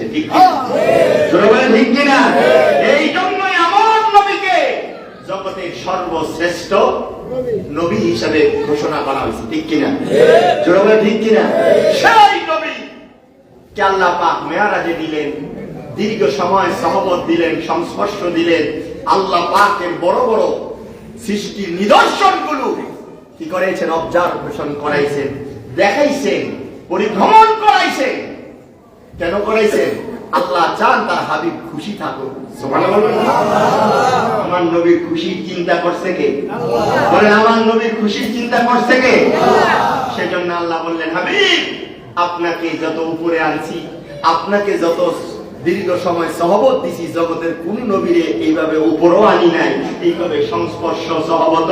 দিচ্ছে, ঠিক কিনা? জোরে বলেন ঠিক কিনা? এই জন্যই আমার নবীকে জগতের সর্বশ্রেষ্ঠ নবী হিসেবে ঘোষণা করা হয়েছে, ঠিক কিনা? জোরে বলেন ঠিক কিনা? সেই নবী কে আল্লাহ পাক মেরাজে দিলেন, দীর্ঘ সময় সহবত দিলেন, সংস্পর্শ দিলেন। আল্লাহ পাকের বড় বড় সৃষ্টির নিদর্শনগুলো কি করেছেন? অবজারভেশন করাইছেন, দেখাইছেন, পরিভ্রমণ করাইছেন। কেন করাইছেন? আল্লাহ চান তার হাবিব খুশি থাকুক। সুবহানাল্লাহ। আমার নবীর খুশির চিন্তা করছে কে? বলেন, আমার নবীর খুশির চিন্তা করছে কে? সেজন্য আল্লাহ বললেন, হাবিব আপনাকে যত উপরে আনছি, আপনাকে যত দীর্ঘ সময় সহবত দিছি, জগতের কোন নবীরে এইভাবে উপরও আনি নাই, এইভাবে সংস্পর্শ সহবত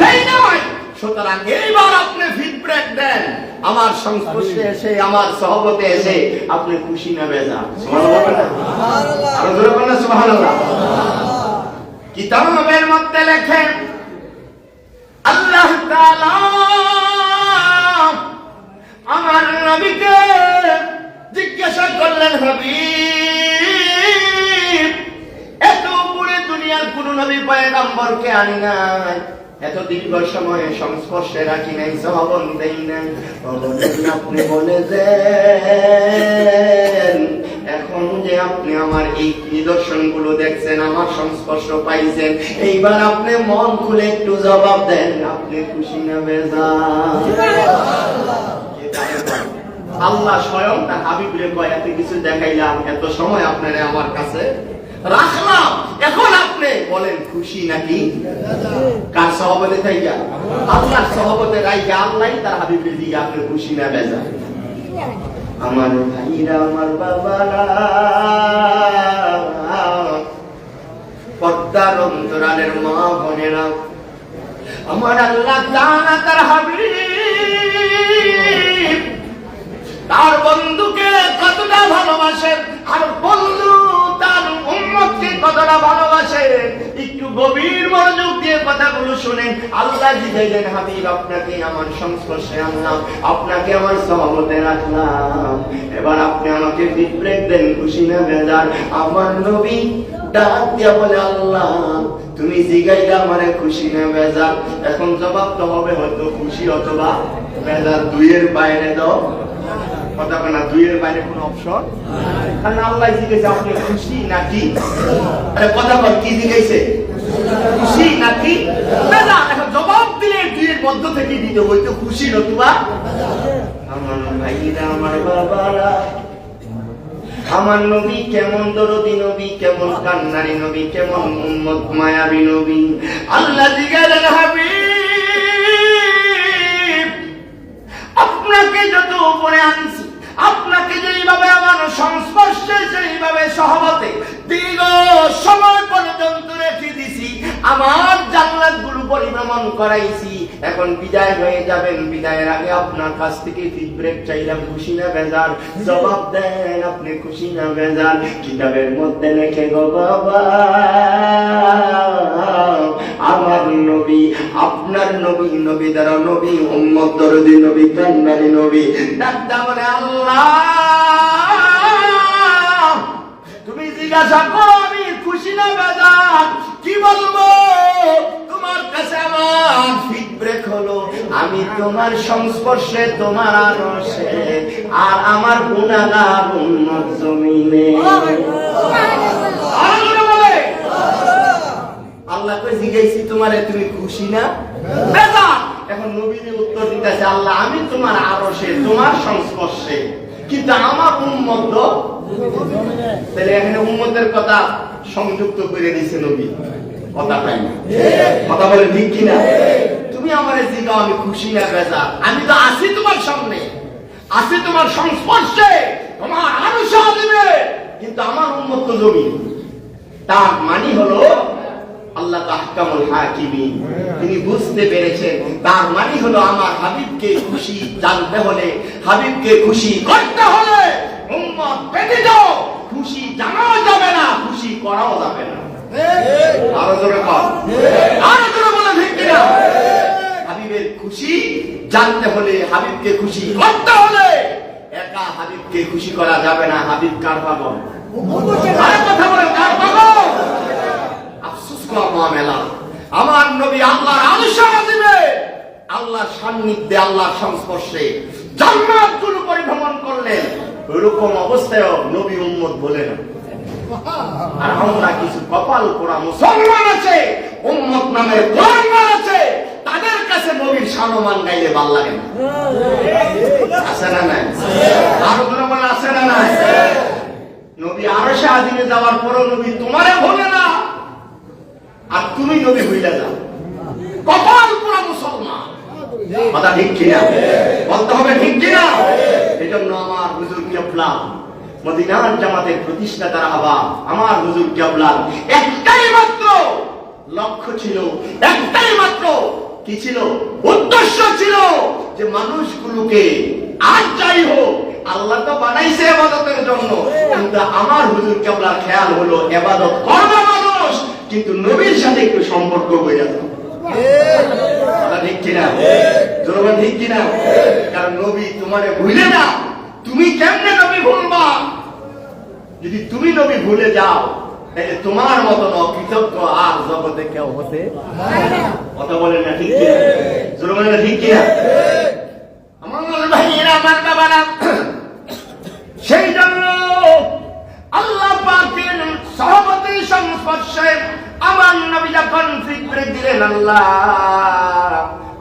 দেই নাই। সুতরাং এইবার আপনি ফিডব্যাক দেন, আমার সংস্পর্শে এসে, আমার সহবতে এসে আপনি খুশি না বেজার? সুবহানাল্লাহ। আরো জোরে বলেন সুবহানাল্লাহ। কিতাবের মধ্যে লেখেন আল্লাহ তাআলা আমার নবীকে জিজ্ঞাসা করলেন, হাবিব এত উপরে দুনিয়ার কোন নবী পয়গম্বরকে আনি নাই, এত দীর্ঘ সময় সংস্পর্শে রাখি নাই, সহবত দেই নাই, আপনি বলে দেন এখন যে আপনি আমার এই নিদর্শন গুলো দেখছেন, আমার সংস্পর্শ পাইছেন, এইবার আপনি মন খুলে একটু জবাব দেন, আপনি খুশি না বেজার? আল্লাহ স্বয়ং তার হাবিবরে কয়, এত কিছু দেখাইলাম, এত সময় আপনারা আমার কাছে রাখলাম, এখন আপনি বলেন খুশি নাকি? কার সহবতে থাইকা? আল্লাহর সহবতে রাইখা আল্লাহ তার হাবিবরে দিয়ে আপনি খুশি না বেজার? আমার ভাইরা, আমার বাবারা, পর্দার অন্তরালের মা বোনেরা, আমার আল্লাহ তাআলা তার হাবিব তার বন্ধুকে কতটা ভালোবাসে, আর বন্ধু তার উম্মতকে কতটা ভালোবাসে, একটু গভীর মনোযোগ দিয়ে কথাগুলো শুনেন। আল্লাহ জিজ্ঞাসা, হাবিব আপনাকে আমার সংস্পর্শে আনলাম, আপনাকে আমার সহবতে রাখলাম, এবার আপনি আমাকে ফিডব্যাক দেন, খুশি না বেজার? আমার নবী ডাক দিয়া বলে, আল্লাহ তুমি জিগাইলা আমারে খুশি না বেজার, এখন জবাব তো হবে হয়তো খুশি অথবা বেজার, দুইয়ের বাইরে দাও কথা না, দুইয়ের বাইরে কোনো অপশন। কারণ আল্লাহ জিজ্ঞেস আপনি খুশি নাকি? আরে কথা বল, কি জিজ্ঞেসে? খুশি নাকি বেজার? এখন জবাব দিলে দুইয়ের মধ্য থেকে দিতে হইতো খুশি নতুবা। আমার ভাইরা, আমার বাবারা, আমার নবী কেমন দরদি নবী, কেমন কান্নারি নবী, কেমন উম্মত মায়াবী নবী। আল্লাহ জিজ্ঞাসা, হাবিব আপনাকে যত উপরে আনছি, আপনাকে যেইভাবে আমার সংস্পর্শে, সেইভাবে সহবতে দীর্ঘ সময় পর্যন্ত রেখে দিছি, আমার জান্নাত গুলো পরিভ্রমণ করাইছি, এখন বিদায় হয়ে যাবেন, বিদায়ের আগে আপনার কাছ থেকে ফিডব্যাক চাইলাম, খুশি না বেজার? জবাব দেন, আপনি খুশি না বেজার? কিতাবের মধ্যে লেখে গো বাবা, আমার নবী, আপনার নবী, নবী দ্বারা নবী, উম্মত দরদি নবী, কান্নারি নবী, ডাক্তার বলে, আল্লাহ তুমি জিজ্ঞাসা করো আমি খুশি না বেজার? কি বলবো? তোমার কাছে আমার ফিডব্যাক হলো, আমি তোমার সংস্পর্শে, তোমার আরশে, আর আমার গুনাহগার উম্মত জমিনে। আল্লাহ কই জিজ্ঞাসি তোমারে, তুমি খুশি না বেজার? এখন নবীজি উত্তর দিতেছে, আল্লাহ আমি তোমার আরশে, তোমার সংস্পর্শে, কিন্তু আমার উম্মত তো। তাহলে এখানে উম্মতের কথা সংযুক্ত করে দিয়েছে নবী, কথা পাই না, কথা বলে ঠিক কিনা? তুমি আমারে জিগাও আমি খুশি না বেজার? আমি তো আছি তোমার সামনে, আছি তোমার সংস্পর্শে, তোমার আরশে দিবে, কিন্তু আমার উম্মত তো জমিন। তার মানে হলো আল্লাহ আহকামুল হাকিমিন, তিনি বুঝতে পেরেছেন, তার মানে হলো আমার হাবিবকে খুশি জানতে হলে, হাবিবকে খুশি করতে হলে উম্মত ব্যতীত খুশি জানাও যাবে না, খুশি করাও যাবে না। আরো জোরে বল, আরো জোরে বলে ঠিক কিনা? হাবিবের খুশি জানতে হলে, হাবিবকে খুশি করতে হলে একা হাবিবকে খুশি করা যাবে না। হাবিব কার পাগল? আরে কথা বলে কার পাগল? আফসোস করা মামেলা, আমার নবী আল্লাহর আরশে আজিমে, আল্লাহর সান্নিধ্যে, আল্লাহর সংস্পর্শে জান্নাতগুলো পরিভ্রমণ করলেন। ওইরকম অবস্থায় নবী উম্মত বলে না। আর আমরা কিছু কপাল পোড়া মুসলমান আছে, উম্মত নামের কোরআন আছে, তাদের কাছে নবীর শানমান গাইলে ভাল লাগে না। আছে না নাই? আরো কোনো বলে আছে না নাই? নবী আরশে আজিমে যাওয়ার পরও নবী তোমারে ভোলে না, আর তুমি নবী ভুলে যাও। কপাল পোড়া মুসলমান। কথা ঠিক কিনা? বলতে হবে ঠিক কিনা? এই জন্য আমার হুজুর কেবলা, মদিনার জামাতের প্রতিষ্ঠাতার আহ্বান, আমার হুজুর কেবলার একটাই মাত্র লক্ষ্য ছিল, একটাই মাত্র কি ছিল? উদ্দেশ্য ছিল যে মানুষগুলোকে আর যাই হোক, আল্লাহ তো বানাইছে ইবাদতের জন্য, কিন্তু আমার হুজুর কেবলার খেয়াল হলো ইবাদত করবে মানুষ, কিন্তু নবীর সাথে একটু সম্পর্ক হয়ে যাবে। ঠিক কিনা? জোরবান ঠিক কিনা? কারণ নবী তোমারে ভুলে না, তুমি কেমনে নবী ভুলবা? যদি তুমি নবী ভুলে যাও, তাহলে তোমার মতন অকৃতজ্ঞ আর জগতে কেউ হতে কথা বলেন না। ঠিক কিনা? জোরবান ঠিক কিনা? আমার ভাইয়েরা, আমার বাবারা, সেই জন্য আল্লাহ পাকের সহবতের সংস্পর্শে আমার নবী যখন ফিক্রে দিলেন, আল্লাহ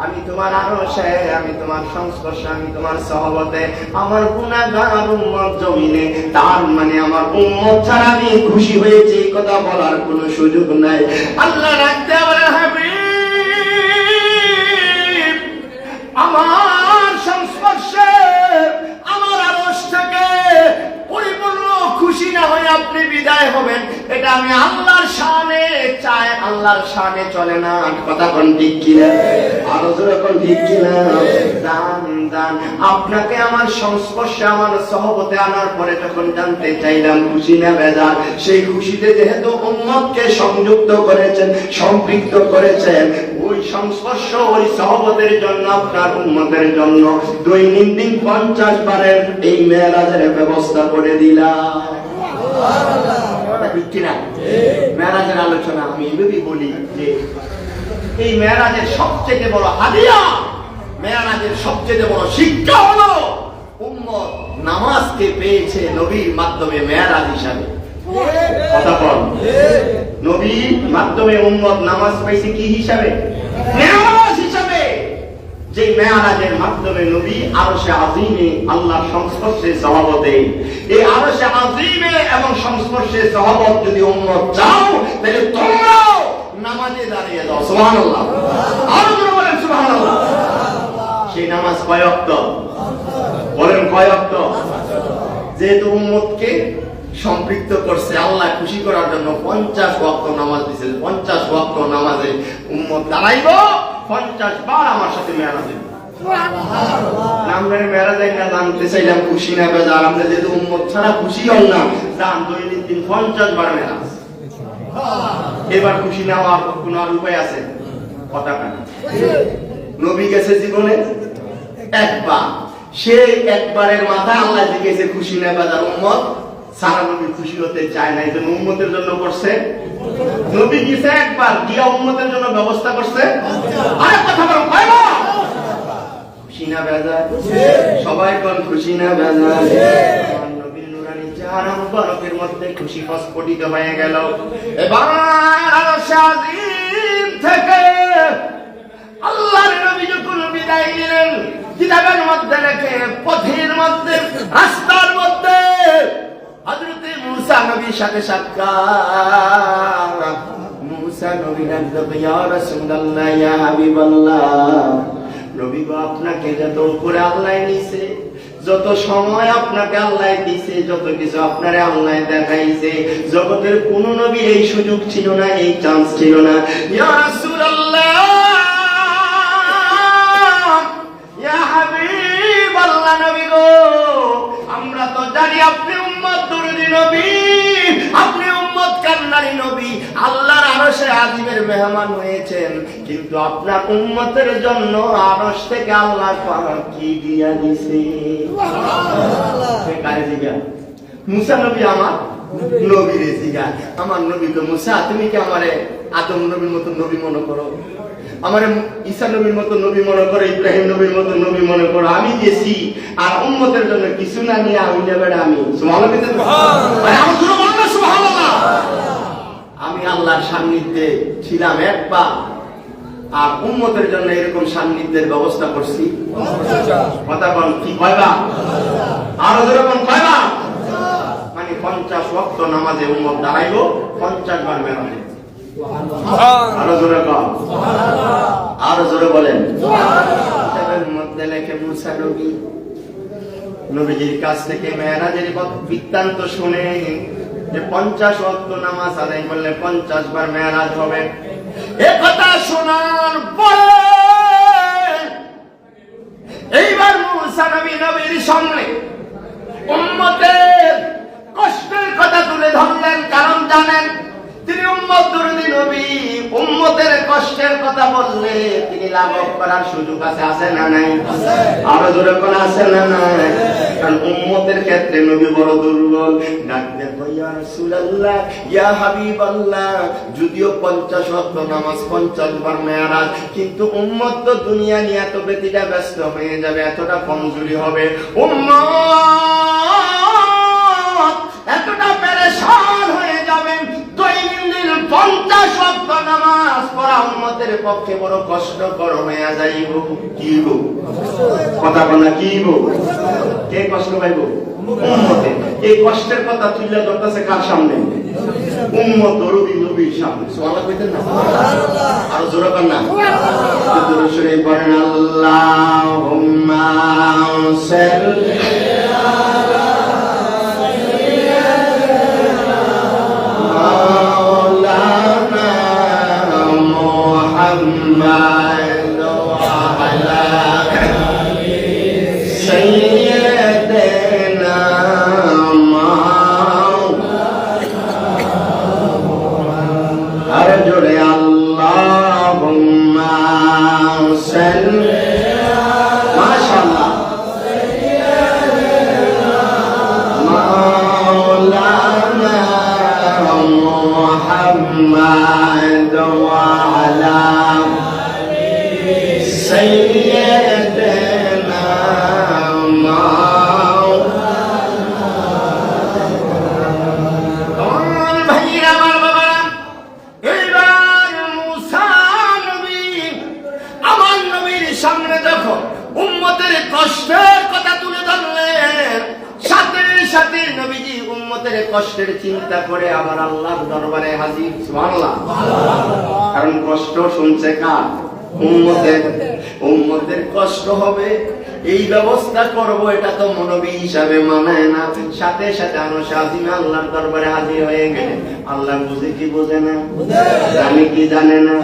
আমি তোমার আরশে, আমি তোমার সংস্পর্শে, আমি তোমার সহবতে, আমার গুনাহগার উম্মত জমিনে, তার মানে আমার উম্মত ছাড়া আমি খুশি হয়েছি, এই কথা বলার কোনো সুযোগ নাই। আল্লাহ রাখতে বলেন, হাবিব আমার সংস্পর্শে, আমার আরশ থেকে পরিপূর্ণ খুশি না হয়ে আপনি বিদায় হবেন, এটা আমি আল্লাহর শানে চাই, আল্লাহর শানে চলে না। কথা কোন ঠিক কিনা? আরো জোরে কোন ঠিক কিনা? দান দান আপনাকে আমার সংস্পর্শে, আমার সহবতে আনার পরে যখন জানতে চাইলাম খুশি না বেজার, সেই খুশিতে যেহেতু উম্মতকে সংযুক্ত করেছেন, সম্পৃক্ত করেছেন, ওই সংস্পর্শ, ওই সহবতের জন্য, আপনার উম্মতের জন্য দৈনন্দিন 50 বারের এই মেরাজের ব্যবস্থা করে দিলাম। মেরাজের আলোচনা আমি এভাবেই বলি যে এই মেরাজের সবচেয়ে বড় হাদিয়া, মেরাজের সবচেয়ে বড় শিক্ষা হলো উম্মত নামাজকে পেয়েছে নবীর মাধ্যমে মেরাজ হিসাবে। কথা বল, নবীর মাধ্যমে উম্মত নামাজ পাইছে কি হিসাবে? মেরাজ হিসাবে। যে মেরাজের মাধ্যমে নবী আরশে আজিমে আল্লাহর সংস্পর্শে সহবতে, এই আরশে আজিমে এবং সংস্পর্শে সহবত যদি উম্মত চাও, তাহলে তোমরাও নামাজে দাঁড়িয়ে যাও। সুবহানাল্লাহ। আরো জোরে বলেন সুবহানাল্লাহ। সেই নামাজ কয় ওয়াক্ত? বলেন কয় ওয়াক্ত? যেহেতু উম্মতকে সম্পৃক্ত করছে আল্লাহ খুশি করার জন্য 50 ওয়াক্ত নামাজ দিয়েছেন। 50 ওয়াক্ত নামাজে উম্মত দাঁড়াইব 50 বার আমার সাথে মেরাজে। আমরা মেরাজে না জানতে চাইলাম খুশি না বেজার, আমরা যেহেতু উম্মত ছাড়া খুশি হল না, জান দৈনন্দিন 50 বার মেরাজ। এবার খুশি না হওয়ার কোন আর উপায় আছে? কথা কেন? নবী গেছে জীবনে একবার, সেই একবারের মাথায় আল্লাহ জিজ্ঞেসে খুশি না বেজার উম্মত, সারা নবী খুশি হতে চায় না, এই জন্য উম্মতের জন্য করছে। নবী গেছে একবার, গিয়া উম্মতের জন্য ব্যবস্থা করছে। আরে কথা বলো, খুশি না বেজার? সবাই কোন খুশি না বেজার? নবীর নুরানি চেহারা মুবারকের মধ্যে খুশি প্রস্ফুটিত হয়ে গেল। এবার আরশে আজিম থেকে আল্লাহর নবী যখন বিদায় নিলেন, কিতাবের মধ্যে লেখে, পথের মধ্যে, রাস্তার মধ্যে হযরতে মুসা নবীর সাথে সাক্ষাৎ। মুসা নবী ডাকতে, ইয়া রাসূলুল্লাহ, ইয়া হাবিবাল্লাহ, নবী গো আপনাকে যত উপরে আল্লাহ নিছে, যত সময় আপনাকে আল্লাহ দিছে, যত কিছু আপনারে আল্লাহ দেখাইছে, জগতের কোন নবী এই সুযোগ ছিল না, এই চান্স ছিল না। ইয়া রাসূলুল্লাহ, ইয়া হাবিবাল্লাহ, নবী গো আমরা তো জানি আপনি উম্মত দরদি নবী, আপনি উম্মত কান্নারি নবী, আল্লাহর আরশ আরশে আজিমের মেহমান হয়েছেন, কিন্তু আপনার উম্মতের জন্য আরশ থেকে আল্লাহ পাক কি দিয়া দিছে? কারে জিগা? মুসা নবী আমার নবীরে জিগা। আমার নবী তো মুসা, তুমি কি আমারে আদম নবীর মতো নবী মনে করো? আমারে ঈসা নবীর মতো নবী মনে করো, ইব্রাহিম নবীর মতো নবী মনে করো? আমি গেছি আর উম্মতের জন্য কিছু না নিয়ে আমি যাবে আমি। সুবহানাল্লাহ। আমি আল্লাহর সান্নিধ্যে ছিলাম একবার, আর উম্মতের জন্য এরকম সান্নিধ্যের ব্যবস্থা করছি। কথা বল, কি কয়বা? আরো যেরকম কয়বা? মানে 50 ওয়াক্ত নামাজে উম্মত দাঁড়াইলো 50 বার মেরাজে। আরো জোরে কর, আরো জোরে বলেন। কিতাবের মধ্যে লেখে মুসা নবী নবীজির কাছ থেকে মেরাজের বৃত্তান্ত শুনে যে 50 ওয়াক্ত নামাজ আদায় করলে 50 বার মেরাজ হবে। এ কথা শোনার পরে এইবার মুসা নবী নবীর সামনে উম্মতের কষ্টের কথা তুলে ধরলেন। কারণ জানেন তিনি উম্মত দরদি নবী, উম্মতের কষ্টের কথা বললে তিনি লাঘব করার সুযোগ আছে না নাই? আরো জোরে করে আছে না নাই? কারণ উম্মতের ক্ষেত্রে নবী বড় দুর্বল। ডাক দেখো, ইয়া রাসূলুল্লাহ, ইয়া হাবিবাল্লাহ, যদিও 50 ওয়াক্ত নামাজ 50 বার মেরাজ, কিন্তু উম্মত তো দুনিয়া নিয়ে এত ব্যতিটা ব্যস্ত হয়ে যাবে, এতটা কমজোরি হবে, উম্মত এতটা পেরেশান হয়ে যাবে। দৈনন্দিন 50 ওয়াক্ত নামাজ পড়া উম্মতের পক্ষে বড় কষ্টকর হয়ে যাইব। কি গো কথা বলা, কি গো? কে কষ্ট পাইব? উম্মতে। এই কষ্টের কথা তুলে ধরতেছে কার সামনে? উম্মত দরদি নবীর সামনে। সুবহানাল্লাহ কইতেন না? আরো জোরে কর না। দরুদ শরীফ পড়েন, আল্লাহুম্মা সাল্লি সামনে যখন উম্মতের কষ্টের কথা তুলে ধরলেন, সাথে সাথে নবীজি উম্মতের কষ্টের চিন্তা করে আবার আল্লাহর দরবারে হাজির। সুবহানাল্লাহ। কারণ কষ্ট শুনছে কার? উম্মতের। উম্মতের কষ্ট হবে, এই ব্যবস্থা করব, এটা তো নবী হিসাবে মানায় না। সাথে সাথে আরশ আজিমে আল্লাহর দরবারে হাজির হয়ে গেলেন। আল্লাহ বুঝে কি বোঝে না? জানে কি জানে না?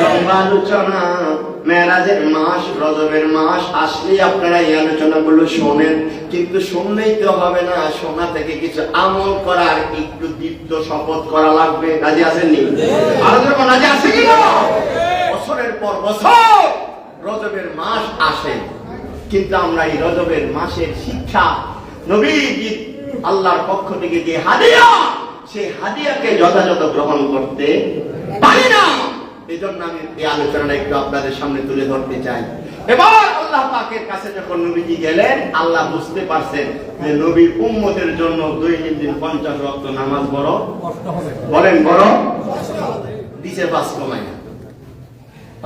লম্বা আলোচনা। মেরাজের মাস, রজবের মাস আসলেই আপনারা এই আলোচনাগুলো শোনেন, কিন্তু শুনলেই তো হবে না, শোনা থেকে কিছু আমল করার একটু দীপ্ত শপথ করা লাগবে। রাজি আছেননি? আরো যখন রাজি আছে কি না? বছরের পর বছর রজবের মাস আসে, কিন্তু আমরা এই রজবের মাসের শিক্ষা, নবীজি আল্লাহর পক্ষ থেকে যে হাদিয়া, সেই হাদিয়াকে যথাযথ গ্রহণ করতে পারি না। এই জন্য আমি এই আলোচনাটা একটু আপনাদের সামনে তুলে ধরতে চাই। এবার আল্লাহ পাকের কাছে যখন নবীজি গেলেন, আল্লাহ বুঝতে পারছেন যে নবীর উম্মতের জন্য দৈনন্দিন 50 ওয়াক্ত নামাজ বড় কষ্ট হবে। বলেন বড় দিছে পাস কমায়।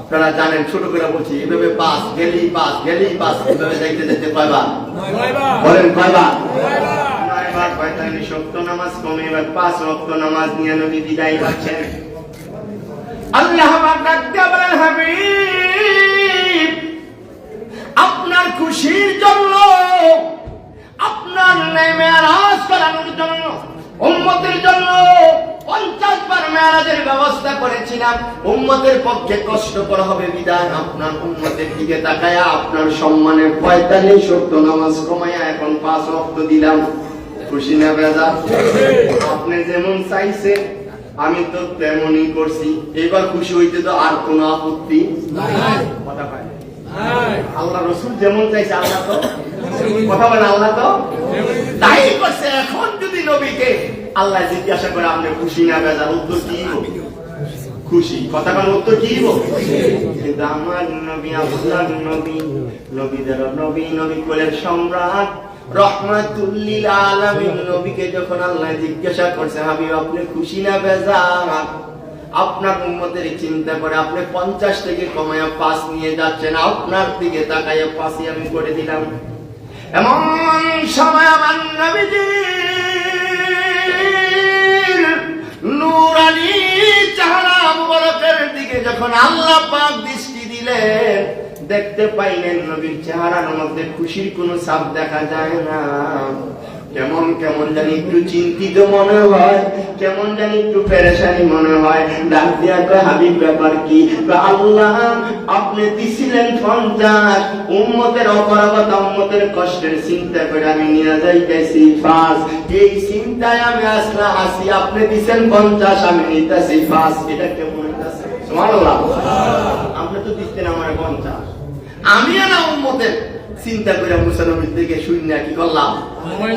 আপনারা জানেন, ছোট করে বলছি, এভাবে পাস গেলেই পাস, গেলেই পাস, এভাবে দেখতে দেখতে কয়বার? বলেন কয়বার? 9 বার। 45 ওয়াক্ত নামাজ কমে এবার 5 ওয়াক্ত নামাজ নিয়ে নবী বিদায় পাচ্ছেন। আল্লাহ পাক ডাক দিয়ে বলেন, হাবিব, আপনার খুশির জন্য, আপনার মেরাজ করানোর জন্য, উম্মতের জন্য 50 বার মেরাজের ব্যবস্থা করেছিলাম। উম্মতের পক্ষে কষ্টকর হবে বিধায় আপনার উম্মতের দিকে তাকায়া আপনার সম্মানের 45 ওয়াক্ত নামাজ কমায়া এখন 5 ওয়াক্ত দিলাম। খুশি না বেজার? আপনি যেমন চাইছেন আমি তো তেমনই করছি, এবার খুশি হইতে তো আর কোনো আপত্তি কথা পায়। আল্লাহ রসুল যেমন চাইছে আল্লাহ তো কথা বলে, আল্লাহ তো তাই করছে। এখন যদি নবীকে আল্লাহ জিজ্ঞাসা করে আপনি খুশি না বেজার, উত্তর কি খুশি। কথা বলে উত্তর কি কিন্তু আমার নবী আপনার নবী, নবীদের নবী, নবী কোলের সম্রাট রহমাতুল লিল আলামিন নবীকে যখন আল্লাহ জিজ্ঞাসা করছে হাবিব আপনি খুশি না বেজার, আপনার উম্মতের চিন্তা করে আপনি 50 থেকে কমায়া 5 নিয়ে যাচ্ছেন, আপনার দিকে তাকাইয়া 5ই আমি করে দিলাম। এমন সময় আমার নবীজির নূরানী চেহারা মুবারকের দিকে যখন আল্লাহ পাক দৃষ্টি দিলেন, দেখতে পাইলেন নবীর চেহারার মধ্যে খুশির কোনো ছাপ দেখা যায় না। কেমন কেমন জানি একটু চিন্তিত মনে হয়, কেমন জানি একটু পেরেশানি মনে হয়। ডাক দিয়া কয় হাবিব ব্যাপার কি? আল্লাহ আপনি দিছিলেন 50, উম্মতের অপরাধ উম্মতের কষ্টের চিন্তা করে আমি নিয়ে যাইতেছি 5, এই চিন্তায় আমি আসি, আপনি দিছেন 50 আমি নিতেছি 5, এটা কেমন হইতাছে? সুবহানাল্লাহ। আপনি তো দিচ্ছেন আমার 50, আমিও না উম্মতের চিন্তা করে মুসা নবীর দিকে শূন্য কি করলাম,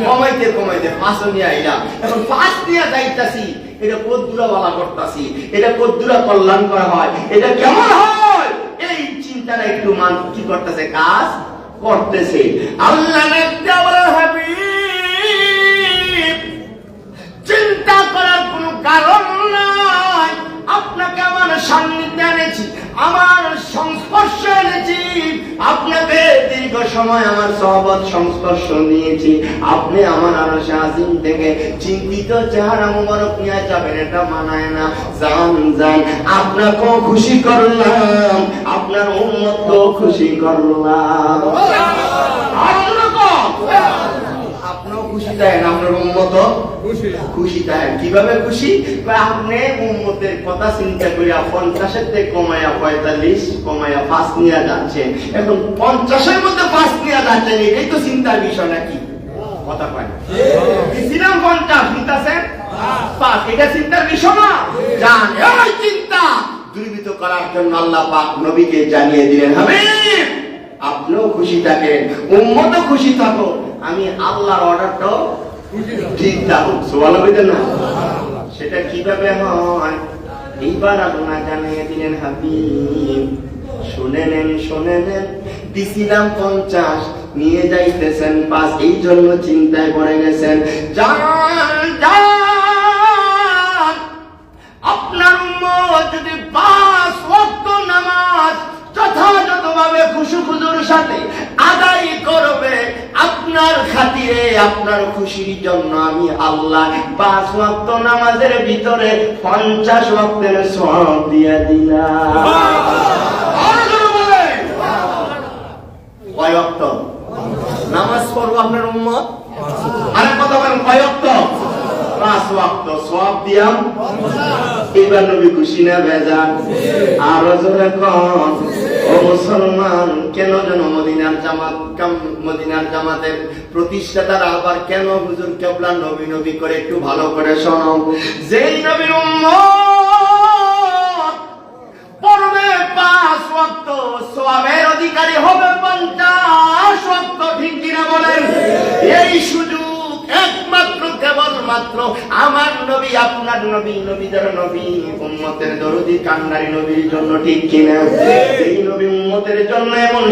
কমাইতে কমাইতে 5 নিয়ে আইলাম। এখন 5 নিয়ে যাইতাছি, এটা কদ্দুরা বলা করতাছি, এটা কদ্দুরা কল্যাণ করা হয়, এটা কেমন হয়, এই চিন্তাটা একটু মান কি করতেছে, কাজ করতেছে। আল্লাহ হাবিব চিন্তা করার কোনো কারণ নাই, আপনাকে আমার সান্নিধ্যে এনেছি, আমার সংস্পর্শে এনেছি, আপনাকে দীর্ঘ সময় আমার সহবত সংস্পর্শ নিয়েছি, আপনি আমার আরশে আজিম থেকে চিন্তিত চেহারা মুবারক নিয়ে যাবেন, এটা মানায় না। যান যান, আপনাকেও খুশি করলাম, আপনার উম্মতকেও খুশি করলাম। আপনিও খুশি দেন, আপনার উম্মত খুশি দেন। কিভাবে খুশি? আপনি উম্মতের কথা চিন্তা করিয়া 50 থেকে কমাইয়া 45 কমাইয়া 5 নিয়ে যাচ্ছেন। এখন 50-এর মধ্যে 5 নিয়ে যাচ্ছেন, এটাই তো চিন্তার বিষয় নাকি? কথা পায় দিছিলাম 50 নিতেছেন 5, এটা চিন্তার বিষয় না? জান এই চিন্তা দূরীভূত করার জন্য আল্লাহ পাক নবীকে জানিয়ে দিলেন হাবিব আপনিও খুশি থাকেন, উম্মতও খুশি থাকো, আমি আল্লাহর অর্ডারটাও ঠিক থাকো। সুবহানাল্লাহ না? সেটা কিভাবে হয় এইবার আল্লাহ জানিয়ে দিলেন হাবিব শুনে নেন, দিছিলাম 50 নিয়ে যাইতেছেন 5, এই জন্য চিন্তায় পড়ে গেছেন। আপনার উম্মত যদি 5 ওয়াক্ত নামাজ যথাযথভাবে খুশুখুজুর সাথে আদায় করবে, আপনার খাতিরে আপনার খুশির জন্য আমি আল্লাহ 5 ওয়াক্ত নামাজের ভিতরে 50 ওয়াক্তের সওয়াব দিয়ে দিলাম। কয় ওয়াক্ত নামাজ পড়বো আপনার উম্মত? আরে কথা বলেন, কয় ওয়াক্ত? 5 ওয়াক্ত সওয়াব দিলাম। এবার নবী খুশি না বেজার? আরো জোরে কোন ও মুসলমান, কেন যেন মদিনার জামাতের প্রতিষ্ঠাতারা আবার কেন হুজুর কেবলা নবী নবী করে একটু ভালো করে শোনো। যেই নবীর উম্মত পড়বে 5 ওয়াক্ত সওয়াবের অধিকারী হবে 50 ওয়াক্ত, ঠিক কিনা বলেন? এই সুযোগ একমাত্র কেবলমাত্র আমার নবী, আপনার নবী, নবীদের নবী, উম্মতের দরদি কান্ডারি নবীর জন্য, ঠিক কিনা? এই নবী উম্মতের জন্য এমন